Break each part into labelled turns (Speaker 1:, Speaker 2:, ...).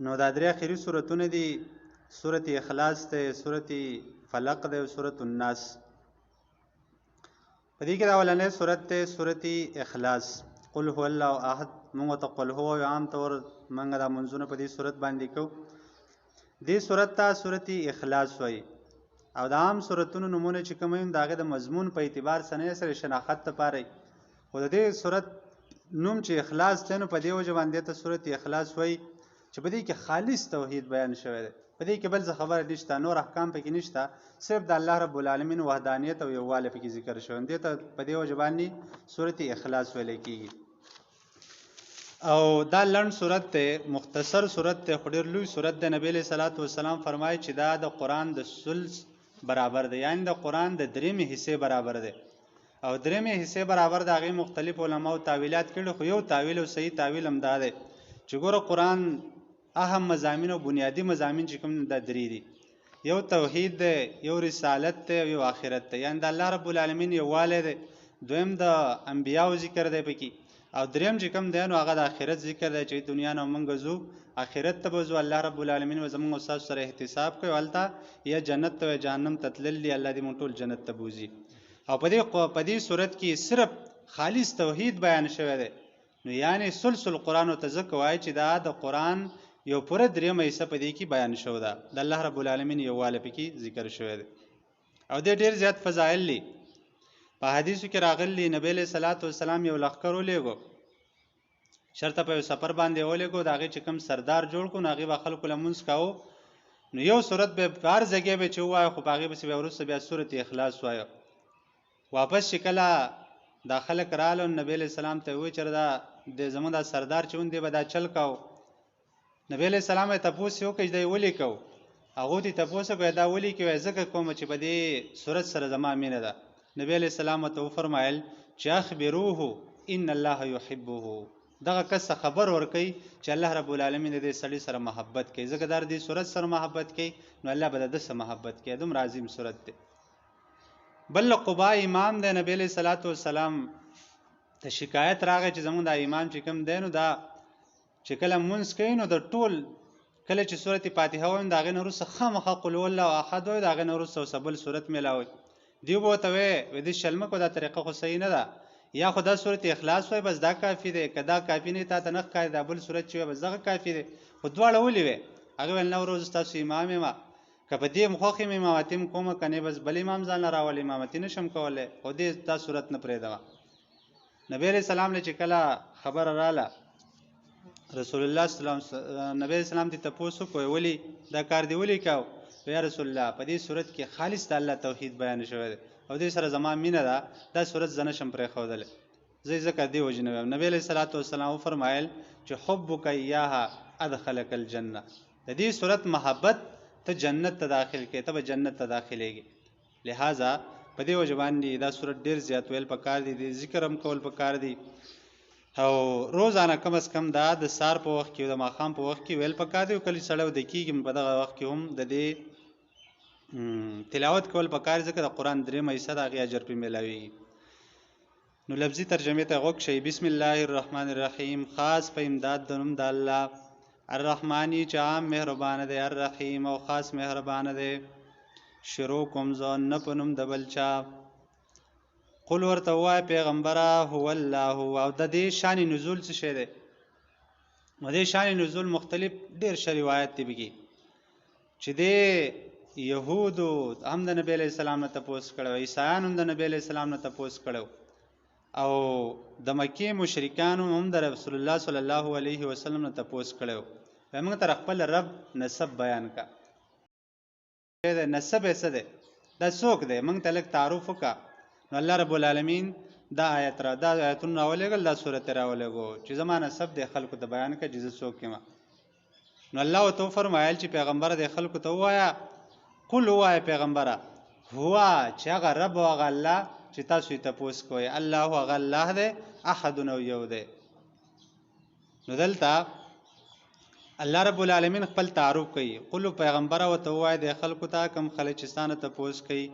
Speaker 1: نو دا درې اخري سورتونه دي، سورت اخلاص ده، سورت فلق ده او سورت الناس. په دې کې دا اولنۍ سورت ده سورت اخلاص. قل هو الله احد، موږ ته قل هو عام طور موږ دا منځونه په دې سورت باندې کوو. دې سورت ته سورت اخلاص وایي او د عام سورتونو نمونه چې کوم وي د هغې د مضمون په اعتبار سره سره شناخت لپاره خو د دې سورت نوم چې اخلاص دی نو په دې وجه باندې ته سورت اخلاص وایي چې په دې کې خالص توحید بیان شوی دی. په دې کې بل څه خبره نشته، نور احکام پکې نشته، صرف د الله رب العالمین وحدانیت او یووالی پکې ذکر شوی دی. ته په دې وجه باندې سورت اخلاص ویل کېږي. او دا لنډ صورت دی، مختصر صورت دی، خو ډېر لوی صورت دی. نبی علیه صلات وسلام فرمایي چې دا د قرآن د ثلث برابر دی، یعنی د قرآن د درېمې حصې برابر دی. او درېمې حصې برابر د هغې مختلف علماو تاویلات کړي، خو یو تاویل او صحیح تاویل هم دا دی چې ګوره قرآن اهم مضامین او بنیادی مضامین چې کوم دا درې دي، یو توحید دی، یو رسالت دی او یو آخرت دی، یعنی د الله رب العالمین یووالی دی، دویم د انبیاو ذکر دی پکې، او دریم چې کوم دی نو هغه د آخرت ذکر دی چې دنیا نه موږ ځو آخرت ته به ځو، الله رب العالمین به زموږ او ستاسو سره احتساب کوي، هلته یا جنت ته یا جهنم ته تلل دي، الله دې موږ ټول جنت ته بوځي. او په دې صورت کې صرف خالص توحید بیان شوی دی. نو یعنی سلسل قرآن ورته ځکه وایي چې دا د قرآن یو پوره درېیمه حصه په دې کې بیان شوی ده، د الله رب العالمین یووالی پکې ذکر شوی دی. او دې ډېر زیات فضایل دي. په حدیثو کې راغلي نبی علیه صلات وسلام یو لښکر ولېږو، شرطه په یو سفر باندې ولېږو، د هغې چې کوم سردار جوړ کړو نو هغې به خلکو لمونځ کاوه، نو یو صورت به په هر ځای به چې ووایه خو په هغې پسې بیا وروسته بیا صورت اخلاص وایه. واپس چې کله دا خلک راغله نبی علیه السلام ته ووایي چې دا زموږ دا سردار چې دی به دا چل کاو. نبی علیه السلام یې تپوس یې وکړ چې دا یې ولې کوو؟ هغو ته یې تپوس وکړ دا ولې کوې؟ ځکه کوم چې په دې صورت سره زما مینه ده. نبی علیه السلام ورته وفرمایل چې اخبروه ان الله یحبه، دغه کس خبر ورکوي چې الله رب العالمین د دې سړي سره محبت کوي، ځکه دا د دې صورت سره محبت کوي نو الله به د ده سره محبت کوي. دومره عظیم صورت دی. بل قبا امام دی، نبی علیه صلات وسلام ته شکایت راغی چې زمونږ دا امام چې کوم دی نو دا چې کله مونځ کوي نو د ټول کله چې صورت فاتحه وایم د هغې نه وروسته خامخا قل هو الله احد وایي، د هغې نه وروسته ورسره بل صورت میلاوئ. دیو به ورته وایي دې شلمه کو دا طریقه خو صحیح نه ده، یا خو دا صورت اخلاص وایي بس دا کافي دی، که دا کافي نه تا ته نه ښکاري دا بل صورت چې وایي بس دغه کافي دی. خو دواړه ولې وی؟ هغې ویل نه ورځ ستاسو امام یم، که په دې خوښ یم امامتي م کومه، که نه بس بل امام ځان نه راولي، امامتي نه شم کولی، خو دې دا صورت نه پرېږدمه. نبی علیه السلام نه چې کله خبره راله رسول الله صلی الله علیه وسلم نبی علیه السلام ته تپوس وکړو ولې دا کار دې ولې کوو؟ یا رسول الله په دې صورت کې خالص د الله توحید بیان شوی دی او دې سره زما مینه ده، دا صورت زه نشم پرېښودلی، زه یې ځکه دې وجې نه ویم. نبی علیه صلات وسلام وفرمایل چې حبک ایاها ادخلک الجنه، د دې صورت محبت ته جنت ته داخل کوي، ته به جنت ته داخلېږي. لہذا په دې وجه باندې دا صورت ډېر زیات ویل پکار دي، د ذکر هم کول پکار دي، او روزانه کم از کم دا د سار په وخت کې او د ماښام په وخت کې ویل پکار دي، او کله سړی وده کېږي په دغه وخت کې هم د دې تلاوت کول پکار، ځکه د قرآن درېیمه حصه د هغې اجر پرې میلاویږي. نو لفظي ترجمې ته غوږ شئ. بسم الله الرحمن الرحیم، خاص په امداد د نوم د الله، الرحمانی چې عام مهربانه دی، الرحیم او خاص مهربانه دی. شروع کوم زه نه په نوم د بل چا. قل ورته ووایه پیغمبره هو الله، او د دې شان نزول څه شی دی؟ د دې شان نزول مختلف ډېر شه روایت دی پکې چې د یهودو هم د نبی علیه السلام نه تپوس کړی، عیسایانو هم د نبی علیه السلام نه تپوس کړی، او د مکې مشرکانو هم د رسول الله صلی الله علیه وسلم نه تپوس کړی. موږ ته خپل رب نسب بیان کا، نسب یې څه دی، دا څوک دی، موږ ته لږ تعارف وکړه. نو الله رب العالمین دا آیتونه راولېږل، دا صورت یې راولېږو چې زما نسب دی خلکو ته بیان کړه چې زه څوک یم. نو الله ورته وفرمایل چې پیغمبره دی خلکو ته ووایه، قل ووایه پیغمبره هو چې هغه رب او هغه الله چې تاسو یې تپوس کوئ، الله هغه الله دی، احد او یو دی. نو دلته الله رب العالمین خپل تعارف کوي. قل پیغمبره ورته ووایه د خلکو ته کوم خلک چې ستا نه تپوس کوي،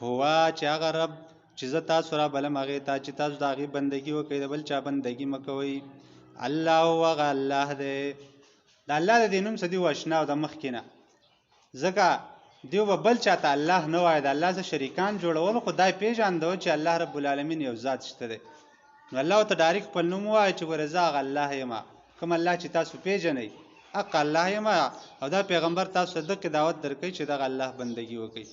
Speaker 1: هو چې هغه رب چې زه تاسو را بلم هغې ته چې تاسو د هغې بندګي وکړئ، د بل چا بندګي مه کوئ. الله هغه الله دی. د الله د دې نوم څه دی واشنا او د مخکې نه ځکه دیو به بل چاته الله نه وایي د الله سره شریکان جوړول خو دای پیژاندو چې الله رب العالمین یو ذات شته دی نو الله ته ډایرک خپل نوم وایي چې ګوره زه هغه الله یم کوم الله چې تاسو پیژنئ حق الله یم او دا پیغمبر تاسو دغه دعوت درکوي چې دغه الله بندگی وکړي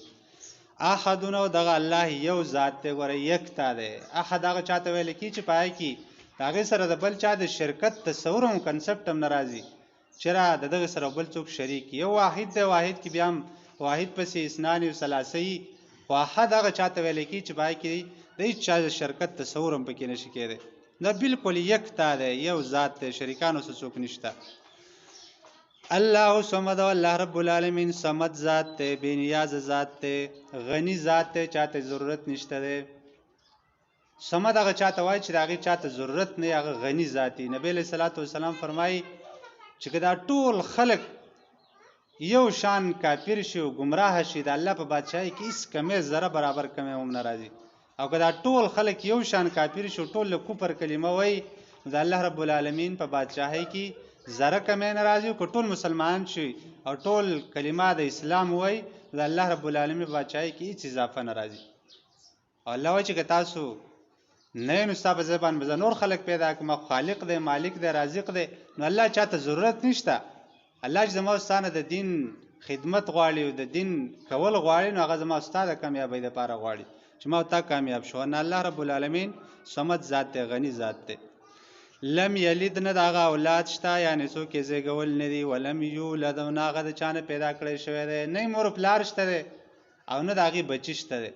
Speaker 1: احدونه دغه الله یو ذات دی ګوره یکتا دی احد هغه چاته ویل کی چې پای کی هغه سره د بل چا د شرکت تصور هم کنسپټ هم ناراضي چیرې دغه سره بل څوک شریک یو واحد دی واحد کی بیا واحد پسې اسنان او ثلاثي واحد هغه چاته ویل کی چې پای کی د هیڅ چا د شرکت تصور هم پکې نشي کېدی دا بالکل یکتا دی یو ذات دی شریکانو سره څوک نشته الله صمد الله رب العالمین صمد ذات ته بے نیاز ذات ته غنی ذات ته چاته ضرورت نشته ده صمد هغه چاته وای چې هغه چاته ضرورت نه هغه غنی ذاتی نبی له صلوات و سلام فرمایي چې کدا ټول خلق یو شان کافر شي او گمراه شي د الله په بادشاہي کې هیڅ کمه ذره برابر کمه هم ناراضي او کدا ټول خلق یو شان کافر شي ټول له کوپر کلمه وای د الله رب العالمین په بادشاہي کې زره کمه ناراضي او ټول مسلمان شي او ټول کلمه د اسلام وای د الله رب العالمین بادشاہي کې هیڅ اضافه ناراضي الله وای چې تاسو نه نو ستاسو زبان به نور خلق پیدا کوم خالق دی مالک دی رازق دی نو الله چاته ضرورت نشته الله چې زموږ ستانه د دین خدمت غواړي او د دین کول غواړي نو هغه زموږ ستاده کامیابی لپاره غواړي چې ما تا کامیاب شو نه الله رب العالمین صمد ذات دی غنی ذات دی لم یلد نه داغه اولاد شته یعنی څوک یې زیږول نه دی ولم یولد نو هغه د چانه پیدا کړی شوی دی نه مور پلار شته دی او نه داغي بچی شته دی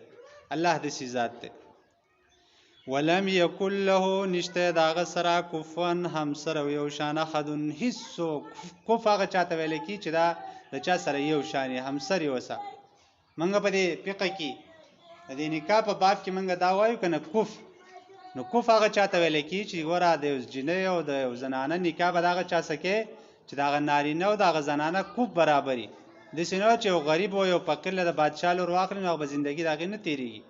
Speaker 1: الله د سی ذات دی ولم یکن له نشته داغه سره کفن هم سره یو شان احدن هیڅ کوف هغه چاته ویل کی چې دا د چا سره یو شان هم سره وسه منګه په دې فقہ کې د نکاح په باب کې منګه دا وایو کنه کوف نو کوف هغه چاته ویل کی چې ګوره د جنې او د زنانه نکاح به داغه چا سکے چې داغه نارینه او داغه زنانه کوف برابرۍ د سينو چې غریب او یو فقیر له بادشاہ لور واخلي نو به ژوندۍ داغه نه تیریږي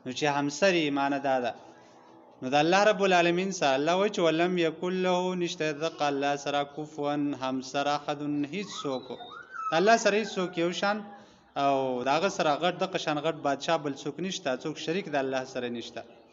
Speaker 1: نو چې همسري معنی دا ده نو د الله رب العالمین سره الله وای چې ولم یکل له نشته د الله سره کوفن هم سره حدن هیڅ څوک الله سره هیڅ څوک یو شان او داغه سره غټ د قشان غټ بادشاہ بل څوک نشته څوک شریک د الله سره نشته